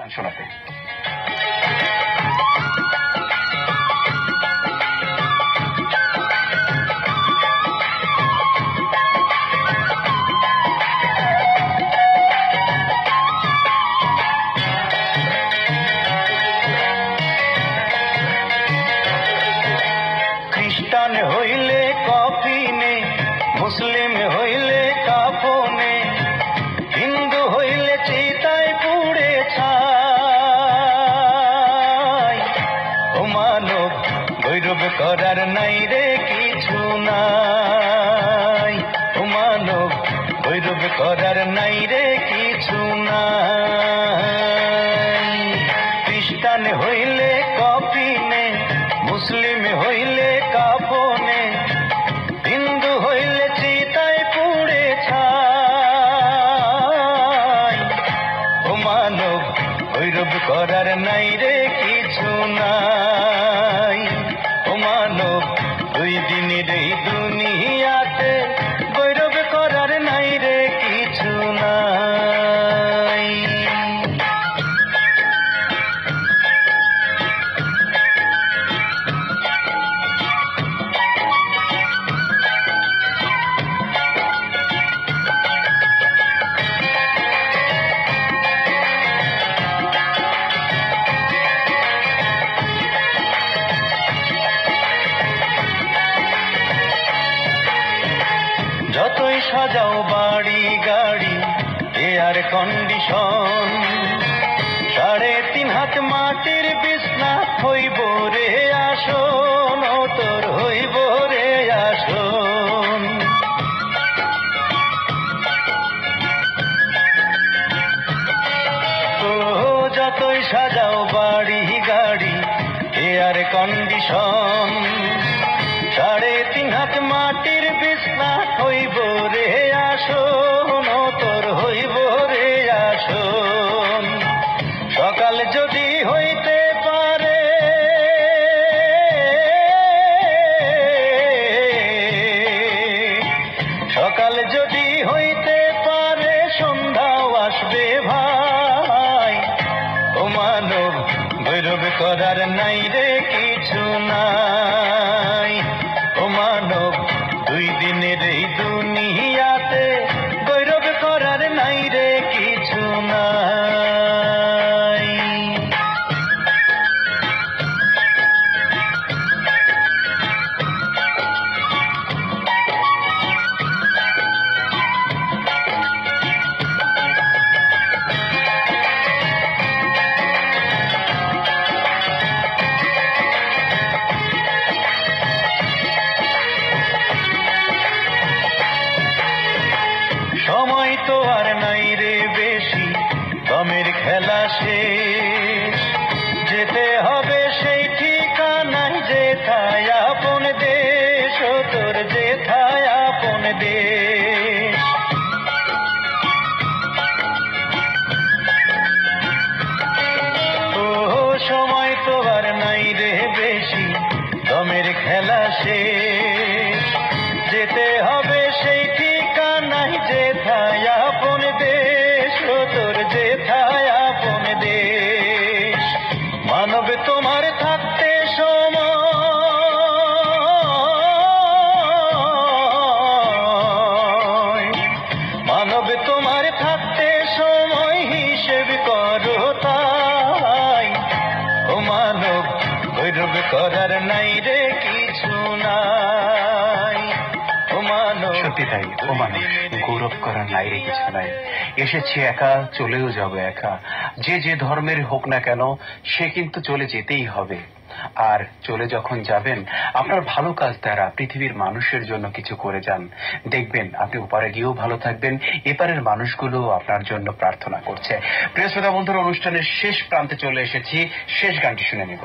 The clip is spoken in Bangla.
গান শোনাতে। খ্রিস্টান হইলে কফিনে, মুসলিম হইলে কাফনে, হিন্দু হইলে চিতায় পুড়ে ছাই। ও মানব গৈরব করার নাই রে কিছু নাই, ও মানব গৈরব করার নাই রে কিছু নাই। খ্রিস্টান হইলে কফিনে, মুসলিম হইলে কাফনে, হিন্দু হইলে চিতায় পুড়ে ছাই। ও মানব গৈরব করার নাই রে কিছু নাই, ও মানব দুই দিনের এই দুনিয়াতে গৈরব করার নাই রে কিছু নাই। যতই সাজাও বাড়ি গাড়ি, এয়ার কন্ডিশন, 3.5 হাত মাটির বিছনা হইব রে আসন, ও তোর হইব রে আসন। ও যতই সাজাও বাড়ি গাড়ি, এয়ার কন্ডিশন, 3.5 হাত মাটির বিছনা হইব রে আসন, ও তোর হইব রে আসন। সকাল যদি হইতে পারে, সকাল যদি হইতে পারে, সন্ধ্যাও আসবে ভাই। ও মানব গৈরব করার নাই রে কিছু নাই, ও মানব দুই দিনের এই দুনিয়াতে গৈরব করার নাই রে কিছু নাই। সময় তো আর নাই রে বেশি, দমের খেলা শেষ, যেতে হবে সেই ঠিকানায় যেথায় আপন দেশ, ও তোর যেথায় আপন দেশ। ও সময় তো আর নাই রে বেশি, দমের খেলা শেষ, যেতে হবে সেই ঠিকানায় যেথায় আপন দেশ, ও তোর যেথায় আপন দেশ। মানব তোমার থাকতে সময়, মানব তোমার থাকতে সময় হিসেব করো তাই। ও মানব গৈরব করার নাই রে কিছু নাই, ও মানব। সত্যি তাই, ও মানুষ গৌরব করার নাই রে কিছু নাই। এসেছি একা, চলেও যাব একা। যে যে ধর্মের হোক না কেন, সে কিন্তু চলে যেতেই হবে। আর চলে যখন যাবেন, আপনার ভালো কাজ দ্বারা পৃথিবীর মানুষের জন্য কিছু করে যান, দেখবেন আপনি ওপারে গিয়েও ভালো থাকবেন, এপারের মানুষগুলো আপনার জন্য প্রার্থনা করছে। প্রিয় শ্রোতা বন্ধুর, অনুষ্ঠানের শেষ প্রান্তে চলে এসেছি, শেষ গানটি শুনে নিব।